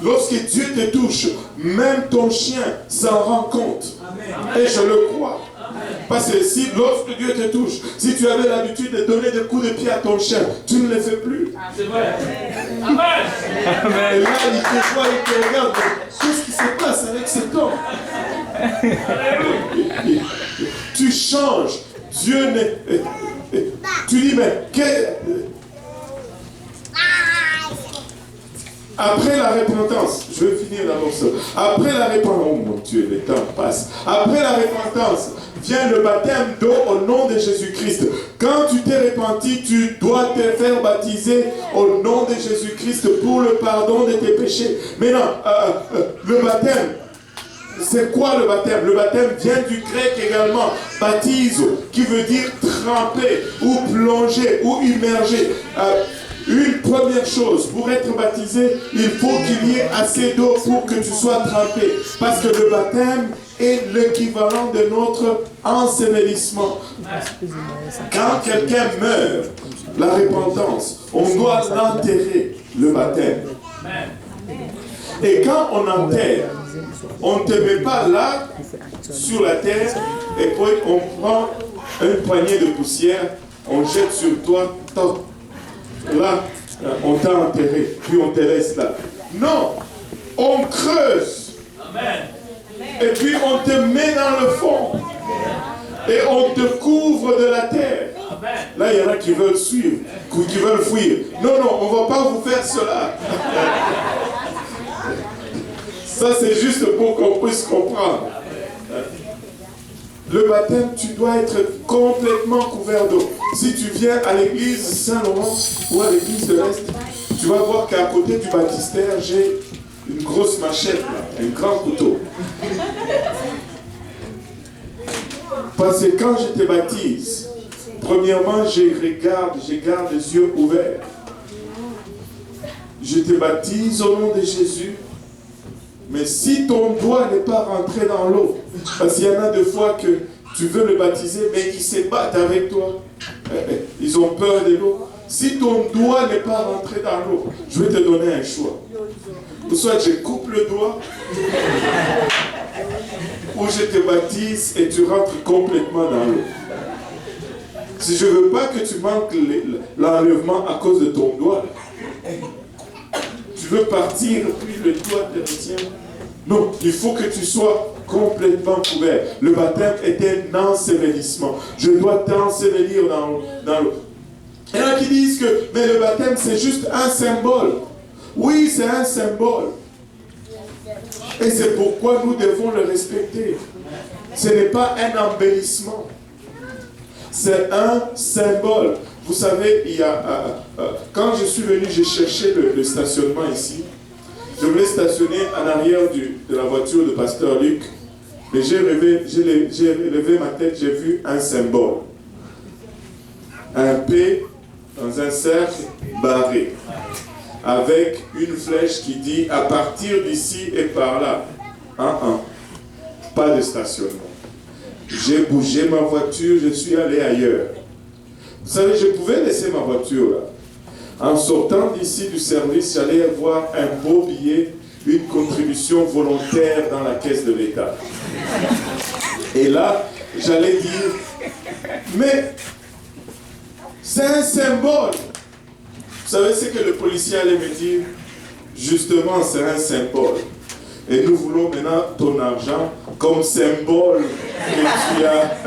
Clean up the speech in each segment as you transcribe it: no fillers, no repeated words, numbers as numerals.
lorsque Dieu te touche, même ton chien s'en rend compte. Et je le crois. Parce que si, lorsque Dieu te touche, si tu avais l'habitude de donner des coups de pied à ton chien, tu ne le fais plus. C'est vrai. Amen. Et là, il te voit, il te regarde. Qu'est-ce qui se passe avec cet homme? Tu changes. Dieu n'est... Tu dis, mais... Après la repentance, je vais finir d'abord ça. Après la repentance, oh mon Dieu, le temps passe. Après la repentance, vient le baptême d'eau au nom de Jésus-Christ. Quand tu t'es repenti, tu dois te faire baptiser au nom de Jésus-Christ pour le pardon de tes péchés. Maintenant, le baptême, c'est quoi le baptême? Le baptême vient du grec également, baptizo, qui veut dire tremper, ou plonger, ou immerger. Une première chose, pour être baptisé, il faut qu'il y ait assez d'eau pour que tu sois trempé. Parce que le baptême est l'équivalent de notre ensevelissement. Quand quelqu'un meurt, la repentance, on doit l'enterrer, le baptême. Et quand on enterre, on ne te met pas là, sur la terre, et puis on prend une poignée de poussière, on jette sur toi, top. Là, on t'a enterré, puis on te laisse là. Non, on creuse. Amen. Et puis on te met dans le fond. Et on te couvre de la terre. Amen. Là, il y en a qui veulent suivre, qui veulent fuir. Non, non, on ne va pas vous faire cela. Ça, c'est juste pour qu'on puisse comprendre. Le baptême, tu dois être complètement couvert d'eau. Si tu viens à l'église Saint-Laurent ou à l'église de l'Est, tu vas voir qu'à côté du baptistère, j'ai une grosse machette, là, un grand couteau. Parce que quand je te baptise, premièrement, je garde les yeux ouverts. Je te baptise au nom de Jésus. Mais si ton doigt n'est pas rentré dans l'eau, parce qu'il y en a des fois que tu veux le baptiser, mais ils se battent avec toi. Ils ont peur de l'eau. Si ton doigt n'est pas rentré dans l'eau, je vais te donner un choix. Ou soit je coupe le doigt, ou je te baptise et tu rentres complètement dans l'eau. Si je ne veux pas que tu manques l'enlèvement à cause de ton doigt, tu veux partir, puis le doigt te retient. Non, il faut que tu sois complètement couvert. Le baptême est un ensevelissement. Je dois t'ensevelir dans l'eau. Il y en a qui disent que mais le baptême c'est juste un symbole. Oui, c'est un symbole. Et c'est pourquoi nous devons le respecter. Ce n'est pas un embellissement. C'est un symbole. Vous savez, quand je suis venu, j'ai cherché le stationnement ici. Je voulais stationner en arrière de la voiture de Pasteur Luc. Mais j'ai levé ma tête, j'ai vu un symbole. Un P dans un cercle barré. Avec une flèche qui dit à partir d'ici et par là. Pas de stationnement. J'ai bougé ma voiture, je suis allé ailleurs. Vous savez, je pouvais laisser ma voiture là. En sortant d'ici du service, j'allais avoir un beau billet, une contribution volontaire dans la caisse de l'État. Et là, j'allais dire, mais c'est un symbole. Vous savez ce que le policier allait me dire? Justement, c'est un symbole. Et nous voulons maintenant ton argent comme symbole que tu as.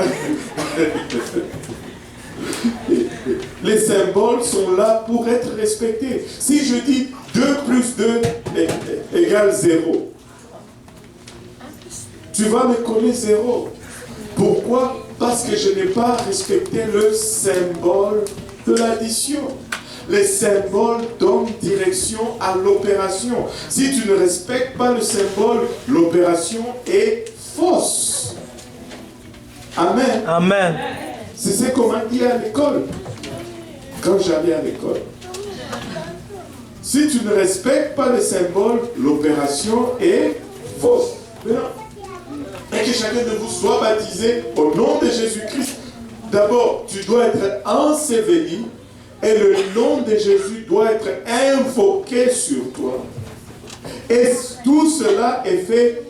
Les symboles sont là pour être respectés. Si je dis 2 plus 2 égale 0, tu vas me coller 0. Pourquoi? Parce que je n'ai pas respecté le symbole de l'addition. Les symboles donnent direction à l'opération. Si tu ne respectes pas le symbole, l'opération est fausse. Amen. Amen. C'est ce qu'on m'a dit à l'école. Quand j'allais à l'école. Si tu ne respectes pas le symbole, l'opération est fausse. Maintenant, et que chacun de vous soit baptisé au nom de Jésus-Christ. D'abord, tu dois être enseveli et le nom de Jésus doit être invoqué sur toi. Et tout cela est fait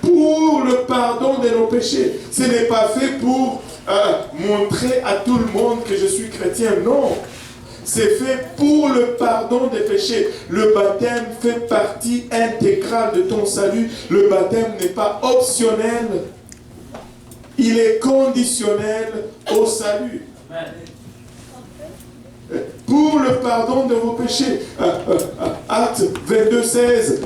pour le pardon de nos péchés. Ce n'est pas fait pour montrer à tout le monde que je suis chrétien. Non. C'est fait pour le pardon des péchés. Le baptême fait partie intégrale de ton salut. Le baptême n'est pas optionnel. Il est conditionnel au salut. Pour le pardon de vos péchés. Acte 22, 16.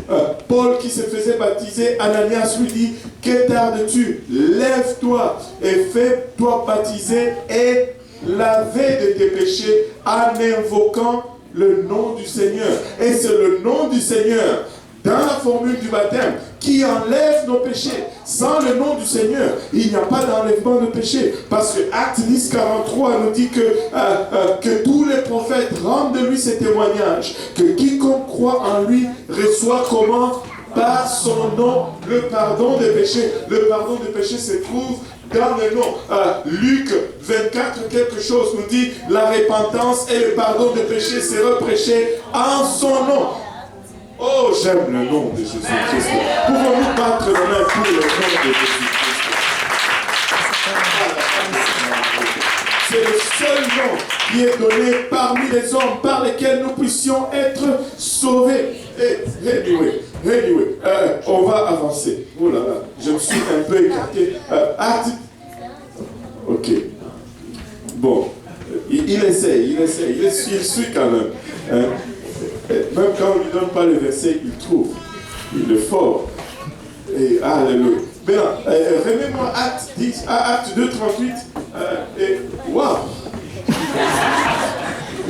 Paul qui se faisait baptiser, Ananias lui dit, que tardes-tu? Lève-toi et fais-toi baptiser et laver de tes péchés en invoquant le nom du Seigneur. Et c'est le nom du Seigneur dans la formule du baptême qui enlève nos péchés. Sans le nom du Seigneur, il n'y a pas d'enlèvement de péché. Parce que Acte 10, 43 nous dit que tous les prophètes rendent de lui ce témoignage, que quiconque croit en lui reçoit comment? Par son nom, le pardon des péchés. Le pardon des péchés se trouve dans le nom. Luc 24, quelque chose nous dit, la repentance et le pardon des péchés sera prêché en son nom. Oh, j'aime le nom de Jésus-Christ. Pouvons-nous battre la main pour le nom de Jésus-Christ? C'est le seul nom qui est donné parmi les hommes par lesquels nous puissions être sauvés. Anyway, on va avancer. Oh là là, je me suis un peu écarté. Ok. Bon, il essaye, il suit quand même. Même quand on ne lui donne pas le verset, il trouve. Il est fort. Et alléluia. Maintenant, remets-moi Acte 2, 38. Waouh!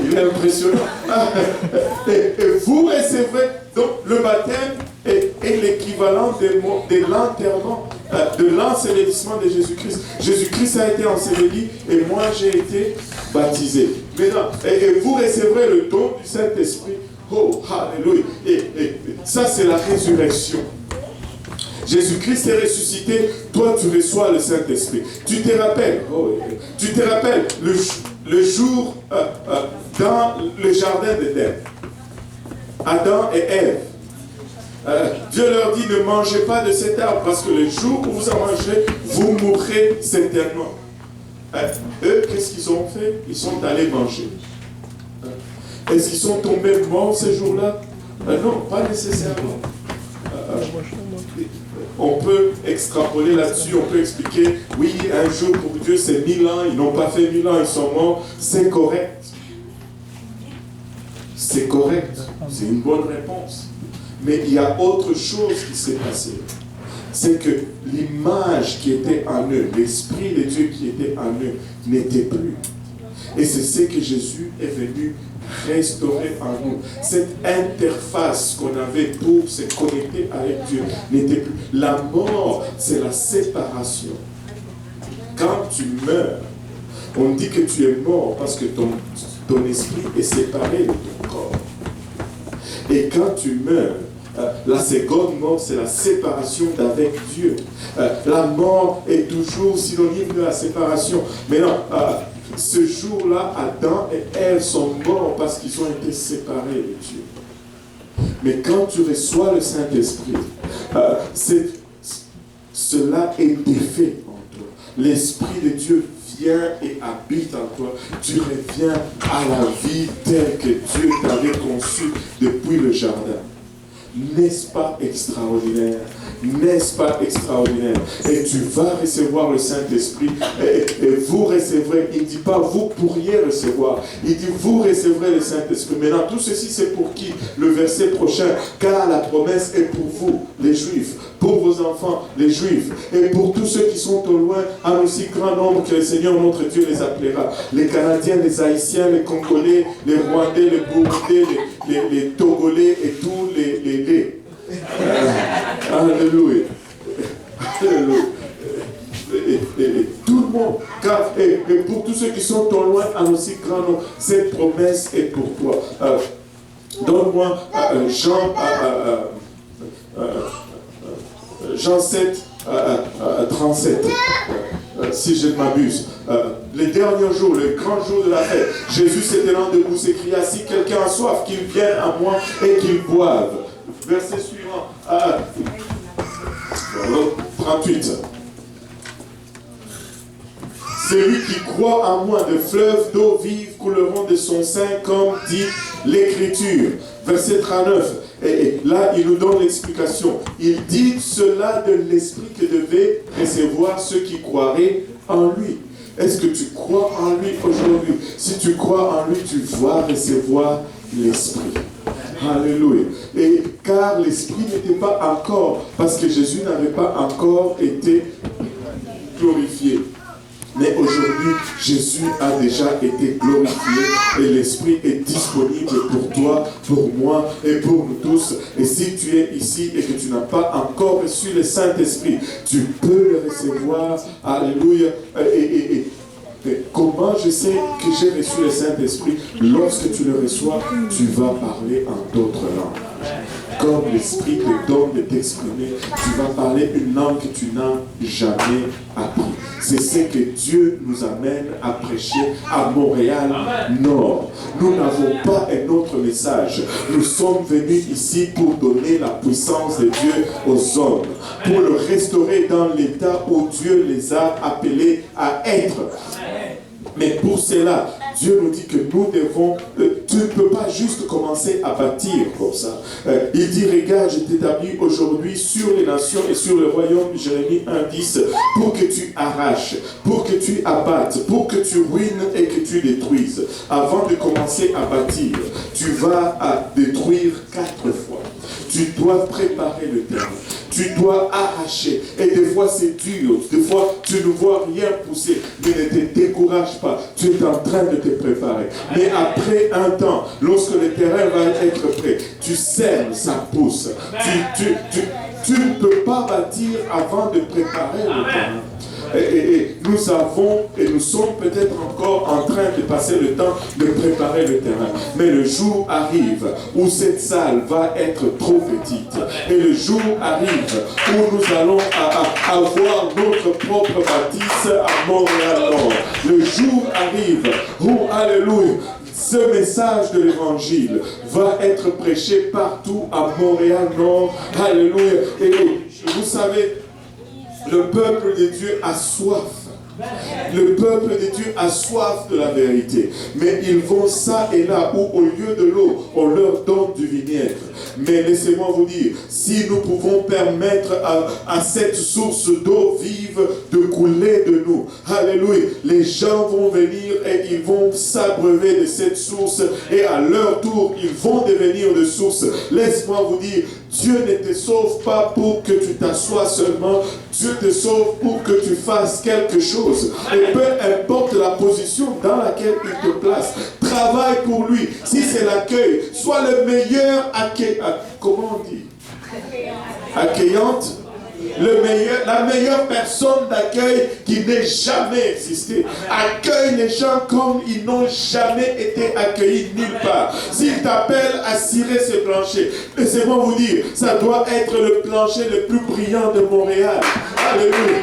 Il est impressionnant. Et vous recevrez, donc le baptême est l'équivalent de l'enterrement, de l'ensevelissement de Jésus-Christ. Jésus-Christ a été enseveli et moi j'ai été baptisé. Maintenant, et vous recevrez le don du Saint-Esprit. Oh, alléluia. Et ça, c'est la résurrection. Jésus-Christ est ressuscité, toi tu reçois le Saint-Esprit. Tu te rappelles le jour dans le jardin d'Éden. Adam et Ève. Dieu leur dit, ne mangez pas de cet arbre parce que le jour où vous en mangerez, vous mourrez certainement. Eux, qu'est-ce qu'ils ont fait? Ils sont allés manger. Est-ce qu'ils sont tombés morts ce jour-là? Non, pas nécessairement. On peut extrapoler là-dessus, on peut expliquer, oui, un jour pour Dieu c'est 1000 ans, ils n'ont pas fait 1000 ans, ils sont morts, c'est correct. C'est correct, c'est une bonne réponse. Mais il y a autre chose qui s'est passé. C'est que l'image qui était en eux, l'Esprit de Dieu qui était en eux, n'était plus. Et c'est ce que Jésus est venu restaurer en nous. Cette interface qu'on avait pour se connecter avec Dieu n'était plus. La mort, c'est la séparation. Quand tu meurs, on dit que tu es mort parce que ton esprit est séparé de ton corps. Et quand tu meurs, la seconde mort, c'est la séparation d'avec Dieu. La mort est toujours synonyme de la séparation. Mais non, ce jour-là, Adam et Ève sont morts parce qu'ils ont été séparés de Dieu. Mais quand tu reçois le Saint-Esprit, cela est défait en toi. L'Esprit de Dieu vient et habite en toi. Tu reviens à la vie telle que Dieu t'avait conçue depuis le jardin. N'est-ce pas extraordinaire? N'est-ce pas extraordinaire? Et tu vas recevoir le Saint-Esprit et vous recevrez. Il ne dit pas vous pourriez recevoir. Il dit vous recevrez le Saint-Esprit. Maintenant, tout ceci c'est pour qui? Le verset prochain. Car la promesse est pour vous, les Juifs, pour vos enfants, les Juifs, et pour tous ceux qui sont au loin, en aussi grand nombre que le Seigneur notre Dieu les appellera. Les Canadiens, les Haïtiens, les Congolais, les Rwandais, les Burundais, les Togolais et tous les. Alléluia. Alléluia. Et tout le monde, car, et pour tous ceux qui sont au loin, en aussi grand nombre, cette promesse est pour toi. Donne-moi Jean 7, 37, si je ne m'abuse. Les derniers jours, le grand jour de la fête, Jésus s'étant debout s'écria, si quelqu'un a soif, qu'il vienne à moi et qu'il boive. verset suivant. 38. Celui qui croit en moi, de fleuves d'eau vive couleront de son sein, comme dit l'Écriture. Verset 39. Et là, il nous donne l'explication. Il dit cela de l'Esprit que devaient recevoir ceux qui croiraient en lui. Est-ce que tu crois en lui aujourd'hui? Si tu crois en lui, tu vas recevoir l'Esprit. Alléluia. Et car l'Esprit n'était pas encore, parce que Jésus n'avait pas encore été glorifié. Mais aujourd'hui, Jésus a déjà été glorifié et l'Esprit est disponible pour toi, pour moi et pour nous tous. Et si tu es ici et que tu n'as pas encore reçu le Saint-Esprit, tu peux le recevoir. Alléluia. Et comment je sais que j'ai reçu le Saint-Esprit? Lorsque tu le reçois, tu vas parler en d'autres langues. Comme l'Esprit te donne de t'exprimer, tu vas parler une langue que tu n'as jamais appris. C'est ce que Dieu nous amène à prêcher à Montréal-Nord. Nous n'avons pas un autre message. Nous sommes venus ici pour donner la puissance de Dieu aux hommes, pour le restaurer dans l'état où Dieu les a appelés à être. Mais pour cela, Dieu nous dit que nous devons, tu ne peux pas juste commencer à bâtir comme ça. Il dit, regarde, je t'établis aujourd'hui sur les nations et sur le royaume, Jérémie 1:10, pour que tu arraches, pour que tu abattes, pour que tu ruines et que tu détruises. Avant de commencer à bâtir, tu vas détruire 4 fois. Tu dois préparer le terrain. Tu dois arracher. Et des fois, c'est dur. Des fois, tu ne vois rien pousser. Mais ne te décourage pas. Tu es en train de te préparer. Mais après un temps, lorsque le terrain va être prêt, tu sèmes, ça pousse. Tu ne peux pas bâtir avant de préparer le terrain. Et nous avons, et nous sommes peut-être encore en train de passer le temps de préparer le terrain. Mais le jour arrive où cette salle va être trop petite. Et le jour arrive où nous allons avoir notre propre bâtisse à Montréal-Nord. Le jour arrive où, alléluia, ce message de l'évangile va être prêché partout à Montréal-Nord. Alléluia. Et vous savez, le peuple de Dieu a soif. Le peuple de Dieu a soif de la vérité. Mais ils vont ça et là où au lieu de l'eau, on leur donne du vinaigre. Mais laissez-moi vous dire, si nous pouvons permettre à cette source d'eau vive de couler de nous, alléluia, les gens vont venir et ils vont s'abreuver de cette source et à leur tour, ils vont devenir de source. Laisse-moi vous dire, Dieu ne te sauve pas pour que tu t'assoies seulement. Dieu te sauve pour que tu fasses quelque chose. Et peu importe la position dans laquelle il te place, travaille pour lui. Si c'est l'accueil, sois le meilleur comment on dit? Accueillante. La meilleure personne d'accueil qui n'ait jamais existé. Accueille les gens comme ils n'ont jamais été accueillis nulle part. S'il t'appelle à cirer ce plancher, laissez-moi vous dire, ça doit être le plancher le plus brillant de Montréal. Alléluia.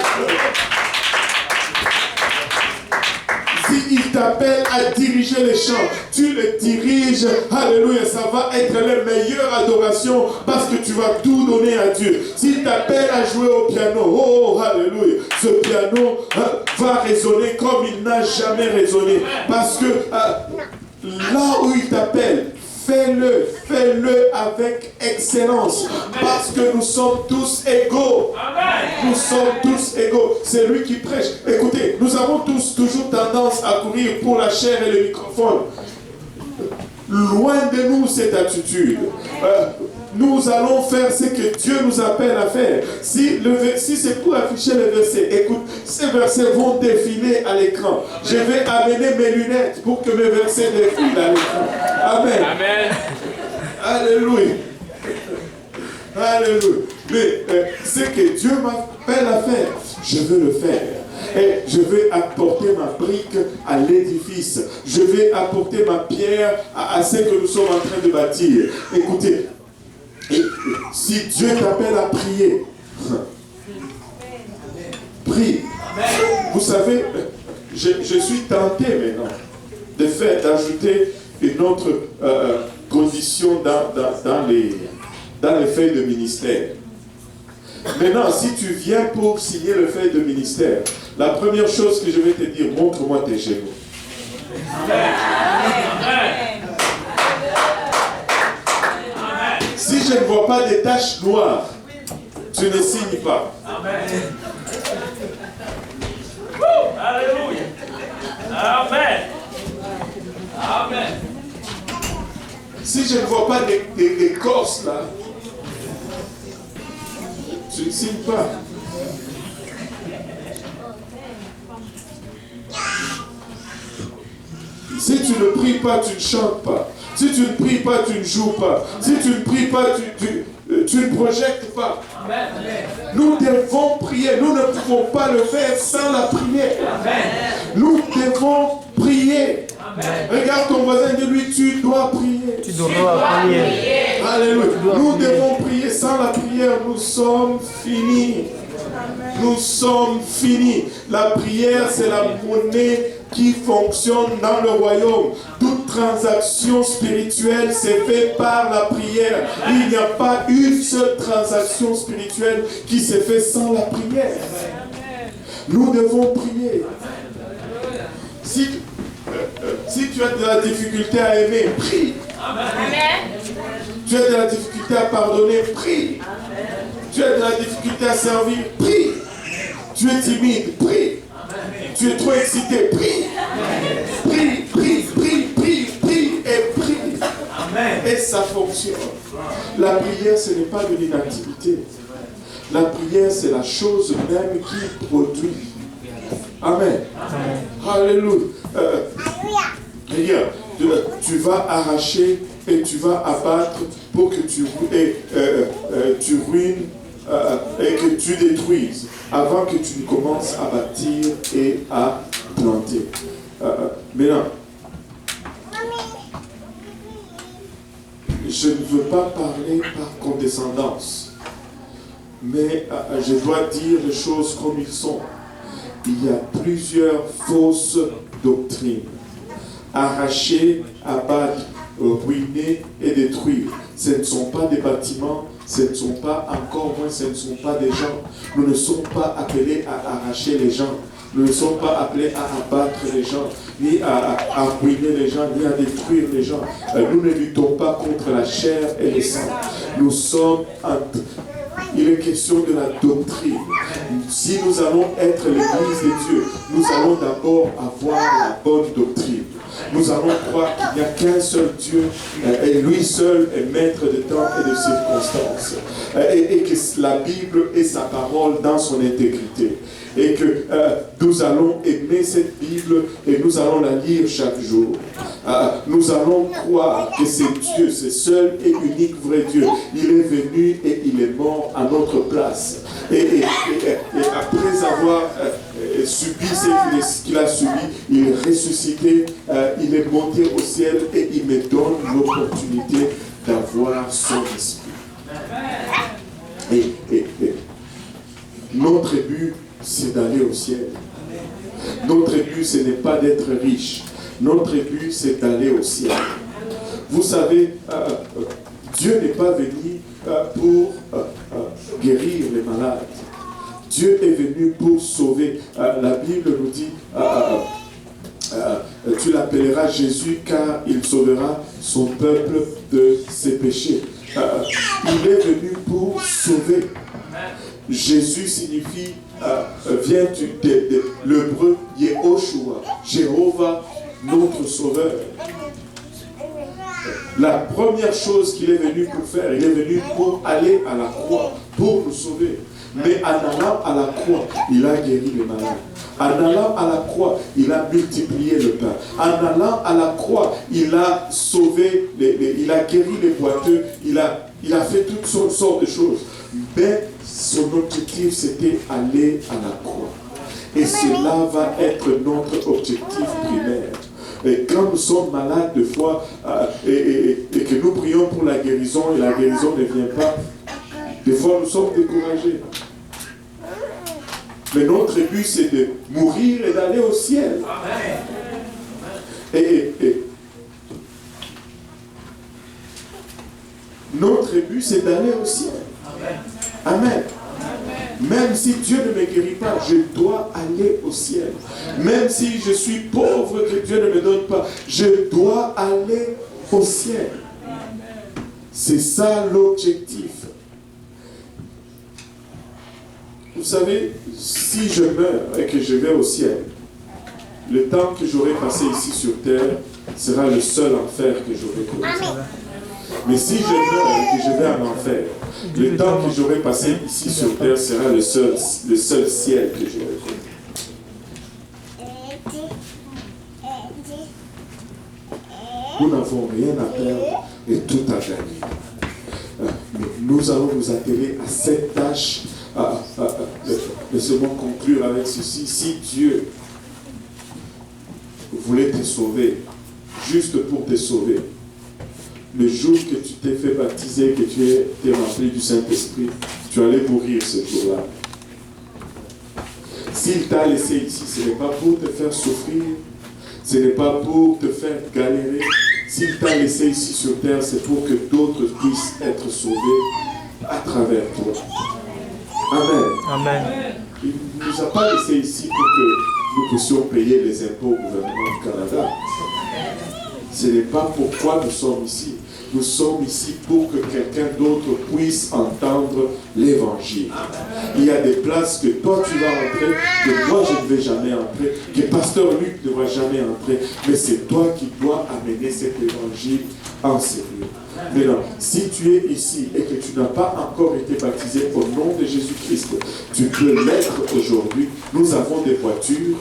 S'il t'appelle à diriger les chants, tu le diriges, alléluia, ça va être la meilleure adoration parce que tu vas tout donner à Dieu. S'il t'appelle à jouer au piano, oh, alléluia, ce piano va résonner comme il n'a jamais résonné. Parce que là où il t'appelle, fais-le avec excellence. Parce que nous sommes tous égaux. Nous sommes tous égaux. C'est lui qui prêche. Écoutez, nous avons tous toujours tendance à courir pour la chair et le microphone. Loin de nous cette attitude. Nous allons faire ce que Dieu nous appelle à faire. Si c'est pour afficher les versets, écoute, ces versets vont défiler à l'écran. Je vais amener mes lunettes pour que mes versets défilent à l'écran. Amen. Amen. Alléluia. Alléluia. Mais ce que Dieu m'appelle à faire, je veux le faire. Et je vais apporter ma brique à l'édifice. Je vais apporter ma pierre à ce que nous sommes en train de bâtir. Écoutez, et si Dieu t'appelle à prier, prie. Vous savez, je suis tenté maintenant d'ajouter une autre condition dans dans les feuilles de ministère. Maintenant, si tu viens pour signer le feuille de ministère, la première chose que je vais te dire, montre-moi tes genoux. Si je ne vois pas des taches noires, tu ne signes pas. Alléluia. Amen. Amen. Si je ne vois pas des corses là, tu ne signes pas. Si tu ne pries pas, tu ne chantes pas. Si tu ne pries pas, tu ne joues pas. Si tu ne pries pas, tu ne projectes pas. Nous devons prier. Nous ne pouvons pas le faire sans la prière. Nous devons prier. Regarde ton voisin, dis-lui, tu dois prier. Tu dois prier. Alléluia. Nous devons prier. Sans la prière, nous sommes finis. Nous sommes finis. La prière, c'est la monnaie qui fonctionne dans le royaume. Toute transaction spirituelle s'est faite par la prière. Il n'y a pas une seule transaction spirituelle qui s'est faite sans la prière. Nous devons prier. Si tu as de la difficulté à aimer, prie. Tu as de la difficulté à pardonner, prie. Tu as de la difficulté à servir, prie. Tu es timide, prie. Tu es trop excité, prie. Prie, prie, prie, prie, prie et prie. Et ça fonctionne. La prière, ce n'est pas de l'inactivité. La prière, c'est la chose même qui produit. Amen. Alléluia. Regarde, tu vas arracher et tu vas abattre pour que tu ruines et que tu détruises avant que tu ne commences à bâtir et à planter. Maintenant, je ne veux pas parler par condescendance, mais je dois dire les choses comme ils sont. Il y a plusieurs fausses doctrines. Arracher, abattre, ruiner et détruire. Ce ne sont pas des bâtiments, ce ne sont pas, encore moins, ce ne sont pas des gens. Nous ne sommes pas appelés à arracher les gens. Nous ne sommes pas appelés à abattre les gens, ni à ruiner les gens, ni à détruire les gens. Nous ne luttons pas contre la chair et le sang. Nous sommes il est question de la doctrine. Si nous allons être l'église de Dieu, nous allons d'abord avoir la bonne doctrine. Nous allons croire qu'il n'y a qu'un seul Dieu et lui seul est maître de temps et de circonstances. Et que la Bible est sa parole dans son intégrité. Et que nous allons aimer cette Bible et nous allons la lire chaque jour. Nous allons croire que c'est Dieu, c'est seul et unique vrai Dieu. Il est venu et il est mort à notre place. Et après avoir subi ce qu'il a subi, il est ressuscité, il est monté au ciel et il me donne l'opportunité d'avoir son esprit. Et notre but, c'est d'aller au ciel. Notre but, ce n'est pas d'être riche. Notre but, c'est d'aller au ciel. Vous savez, Dieu n'est pas venu pour guérir les malades. Dieu est venu pour sauver. La Bible nous dit, tu l'appelleras Jésus car il sauvera son peuple de ses péchés. Il est venu pour sauver. Jésus signifie, vient de l'hébreu Yehoshua, Jéhovah, notre sauveur. La première chose qu'il est venu pour faire, il est venu pour aller à la croix, pour nous sauver. Mais en allant à la croix, il a guéri les malades. En allant à la croix, il a multiplié le pain. En allant à la croix, il a sauvé, il a guéri les boiteux, il a fait toutes sortes de choses. Mais son objectif, c'était aller à la croix. Et cela va être notre objectif primaire. Et quand nous sommes malades de foi et que nous prions pour la guérison et la guérison ne vient pas, des fois nous sommes découragés. Mais notre but, c'est de mourir et d'aller au ciel. Notre but, c'est d'aller au ciel. Amen. Même si Dieu ne me guérit pas, je dois aller au ciel. Même si je suis pauvre, que Dieu ne me donne pas, je dois aller au ciel. C'est ça l'objectif. Vous savez, si je meurs et que je vais au ciel, le temps que j'aurai passé ici sur terre sera le seul enfer que j'aurai connu. Mais si je meurs et que je vais en enfer, le temps que j'aurai passé ici sur terre sera le seul ciel que j'aurai connu. Nous n'avons rien à perdre et tout à gagner. Mais nous allons nous atteler à cette tâche. Laissez-moi conclure avec ceci. Si Dieu voulait te sauver, juste pour te sauver, le jour que tu t'es fait baptiser, que tu es rempli du Saint-Esprit, tu allais mourir ce jour-là. S'il t'a laissé ici, ce n'est pas pour te faire souffrir, ce n'est pas pour te faire galérer. S'il t'a laissé ici sur terre, c'est pour que d'autres puissent être sauvés à travers toi. Amen. Amen. Il ne nous a pas laissé ici pour que nous puissions payer les impôts au gouvernement du Canada. Ce n'est pas pourquoi nous sommes ici. Nous sommes ici pour que quelqu'un d'autre puisse entendre l'évangile. Il y a des places que toi tu vas entrer, que moi je ne vais jamais entrer, que pasteur Luc ne va jamais entrer, mais c'est toi qui dois amener cet évangile en sérieux. Maintenant, si tu es ici et que tu n'as pas encore été baptisé au nom de Jésus-Christ, tu peux l'être aujourd'hui. Nous avons des voitures.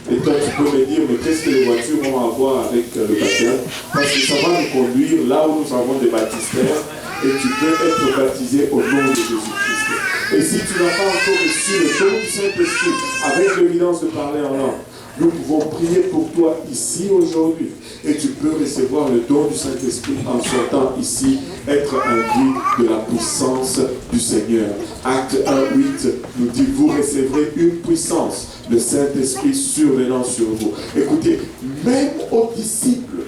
Et toi, tu peux me dire, mais qu'est-ce que les voitures vont avoir avec le baptême? Parce que ça va nous conduire là où nous avons des baptistères et tu peux être baptisé au nom de Jésus-Christ. Et si tu n'as pas encore reçu le don du Saint-Esprit avec l'évidence de parler en langue, nous pouvons prier pour toi ici aujourd'hui. Et tu peux recevoir le don du Saint-Esprit en sortant ici, être induit de la puissance du Seigneur. Acte 1:8 nous dit, vous recevrez une puissance, le Saint-Esprit survenant sur vous. Écoutez, même aux disciples,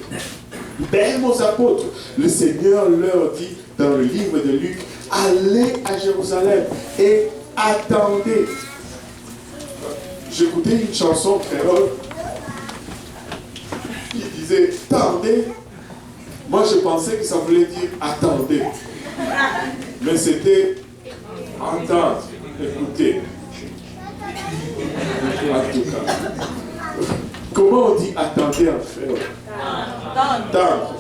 même aux apôtres, le Seigneur leur dit dans le livre de Luc, allez à Jérusalem et attendez. J'écoutais une chanson créole qui disait « Tendez ». Moi, je pensais que ça voulait dire « attendez ». Mais c'était « entendre », « écouter ». En tout cas. Comment on dit « attendez » en créole? Tendre.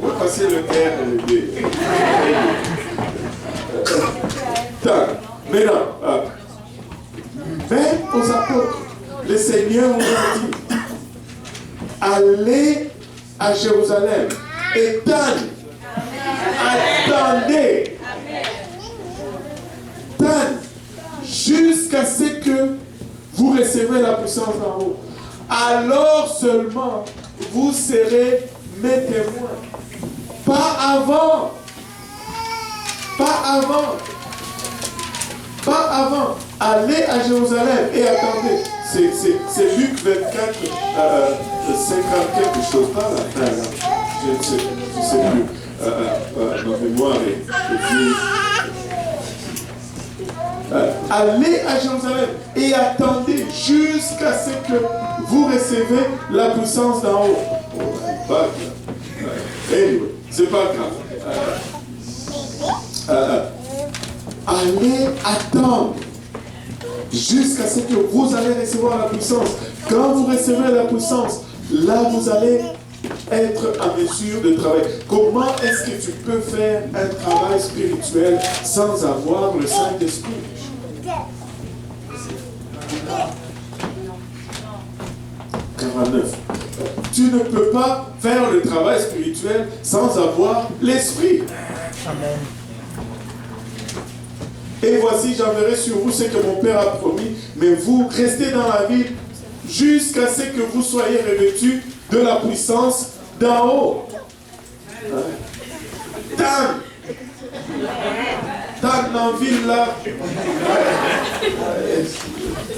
On va passer le R et le B. Maintenant, même aux apôtres, le Seigneur nous a dit, allez à Jérusalem et attendez, jusqu'à ce que vous recevrez la puissance d'en haut. Alors seulement vous serez mes témoins. Pas avant. Pas avant. Pas avant. Allez à Jérusalem et attendez. C'est Luc 24, 50 quelque chose par là. Je ne sais plus. Ma mémoire est vive. Allez à Jérusalem et attendez jusqu'à ce que vous recevez la puissance d'en haut. Pas grave. Anyway, c'est pas grave. Allez attendre jusqu'à ce que vous allez recevoir la puissance. Quand vous recevrez la puissance, là vous allez être en mesure de travailler. Comment est-ce que tu peux faire un travail spirituel sans avoir le Saint-Esprit? 49. Tu ne peux pas faire le travail spirituel sans avoir l'Esprit. Amen. Et voici, j'enverrai sur vous ce que mon Père a promis, mais vous restez dans la ville jusqu'à ce que vous soyez revêtus de la puissance d'en haut. Dans la ville là.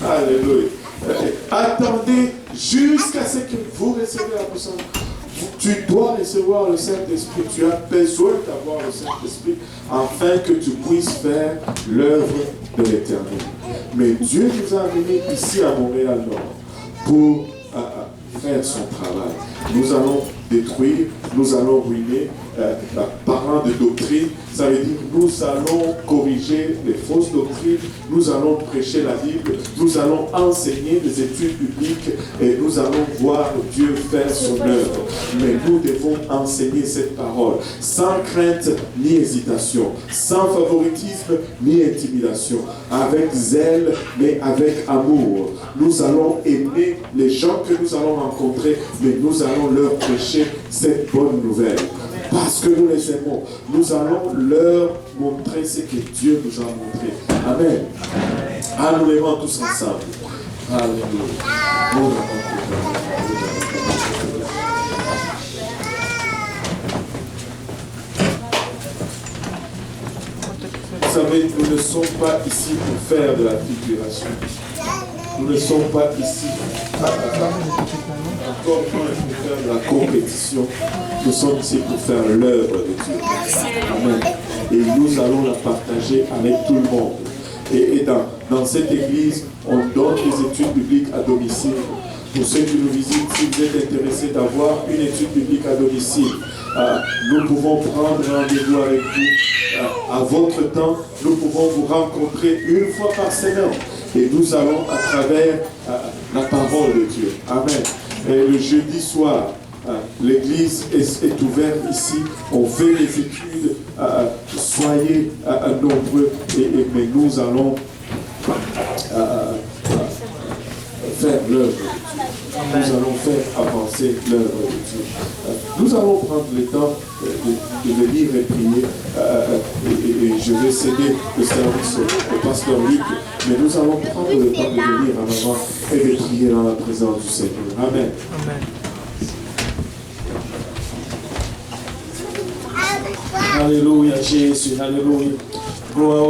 Alléluia. Attendez jusqu'à ce que vous recevez la puissance. Tu dois recevoir le Saint-Esprit. Tu as besoin d'avoir le Saint-Esprit afin que tu puisses faire l'œuvre de l'Éternel. Mais Dieu nous a amenés ici à Montréal-Nord pour faire son travail. Nous allons détruire, nous allons ruiner, parlant de doctrine, ça veut dire nous allons corriger les fausses doctrines, nous allons prêcher la Bible, nous allons enseigner des études bibliques et nous allons voir Dieu faire son œuvre. Mais nous devons enseigner cette parole sans crainte ni hésitation, sans favoritisme ni intimidation, avec zèle mais avec amour. Nous allons aimer les gens que nous allons rencontrer, mais nous allons leur prêcher cette bonne nouvelle. Parce que nous les aimons, nous allons leur montrer ce que Dieu nous a montré. Amen. Ah, nous levons tous ensemble. Alléluia. Vous savez, nous ne sommes pas ici pour faire de la figuration. Nous ne sommes pas ici encore moins pour faire de la compétition. Nous sommes ici pour faire l'œuvre de Dieu. Amen. Et nous allons la partager avec tout le monde. Et dans cette église, on donne des études bibliques à domicile. Pour ceux qui nous visitent, si vous êtes intéressés d'avoir une étude biblique à domicile, nous pouvons prendre rendez-vous avec vous. À votre temps, nous pouvons vous rencontrer une fois par semaine. Et nous allons à travers la parole de Dieu. Amen. Et le jeudi soir, l'église est ouverte ici. On fait les études. Soyez nombreux. Mais nous allons faire l'œuvre de Dieu. Nous allons faire avancer l'œuvre de Dieu. Nous allons prendre le temps de venir et prier. Et je vais céder le service au pasteur Luc. Mais nous allons prendre le temps de venir en avant et de prier dans la présence du Seigneur. Amen. Alléluia, Jésus. Alléluia. Gloire